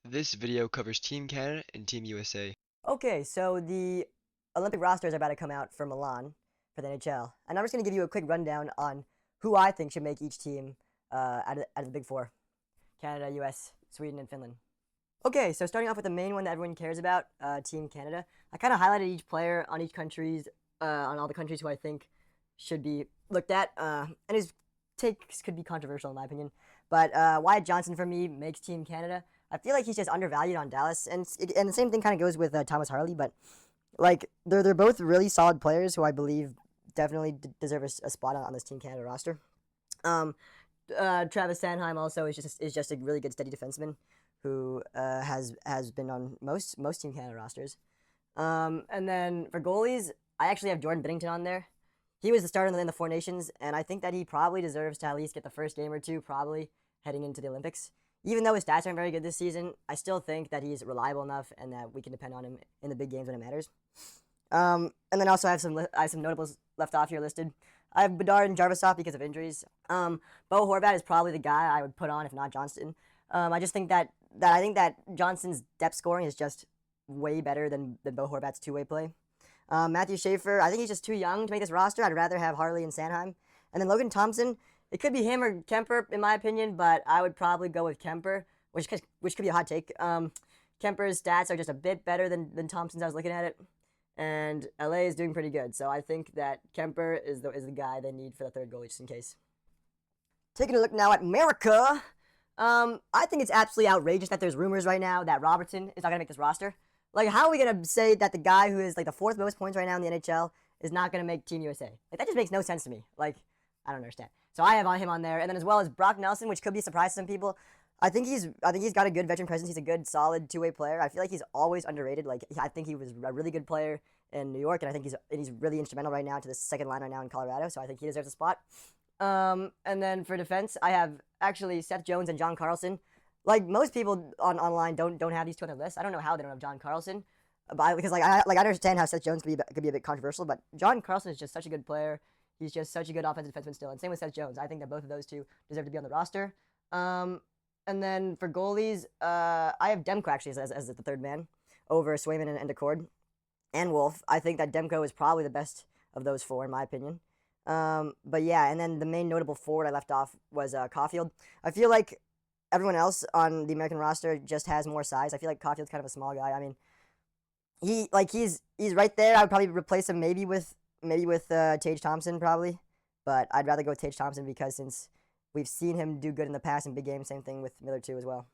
This video covers Team Canada and Team USA. Okay, so the Olympic rosters are about to come out for Milan for the NHL, and I'm just going to give you a quick rundown on who I think should make each team out of the Big Four: Canada, U.S., Sweden, and Finland. Okay, so starting off with the main one that everyone cares about, Team Canada. I kind of highlighted each player on each country's on all the countries who I think should be looked at, and his takes could be controversial in my opinion. But Wyatt Johnston for me makes Team Canada. I feel like he's just undervalued on Dallas, and the same thing kind of goes with Thomas Harley. But like they're both really solid players who I believe definitely deserve a spot on this Team Canada roster. Um, Travis Sanheim also is just a really good steady defenseman who has been on most Team Canada rosters. And then for goalies, I actually have Jordan Binnington on there. He was the starter in the Four Nations, and I think that he probably deserves to at least get the first game or two, probably heading into the Olympics. Even though his stats aren't very good this season, I still think that he's reliable enough and that we can depend on him in the big games when it matters. And then also I have some notables left off here listed. I have Bedard and Jarvisov because of injuries. Bo Horvat is probably the guy I would put on if not Johnston. I just think that I think that Johnston's depth scoring is just way better than Bo Horvat's two-way play. Matthew Schaefer, I think he's just too young to make this roster. I'd rather have Harley and Sanheim. And then Logan Thompson, it could be him or Kemper in my opinion, but I would probably go with Kemper, which could be a hot take. Kemper's stats are just a bit better than Thompson's. I was looking at it, and LA is doing pretty good. So I think that Kemper is the guy they need for the third goalie just in case. Taking a look now at America, I think it's absolutely outrageous that there's rumors right now that Robertson is not gonna make this roster. Like, how are we gonna say that the guy who is like the fourth most points right now in the NHL is not gonna make Team USA? Like, that just makes no sense to me. Like, I don't understand. So I have him on there, and then as well as Brock Nelson, which could be a surprise to some people. I think he's got a good veteran presence. He's a good, solid two-way player. I feel like he's always underrated. Like, I think he was a really good player in New York, and I think he's really instrumental right now to the second line right now in Colorado. So I think he deserves a spot. And then for defense, I have actually Seth Jones and John Carlson. Like, most people online don't have these two on their list. I don't know how they don't have John Carlson, because I understand how Seth Jones could be a bit controversial, but John Carlson is just such a good player. He's just such a good offensive defenseman still, and same with Seth Jones. I think that both of those two deserve to be on the roster. And then for goalies, I have Demko actually as the third man over Swayman and Decord and Wolf. I think that Demko is probably the best of those four in my opinion. But yeah, and then the main notable forward I left off was Caulfield. I feel like everyone else on the American roster just has more size. I feel like Caulfield's kind of a small guy. I mean, he's right there. I would probably replace him maybe with Tage Thompson probably, but I'd rather go with Tage Thompson because since we've seen him do good in the past in big games. Same thing with Miller too as well.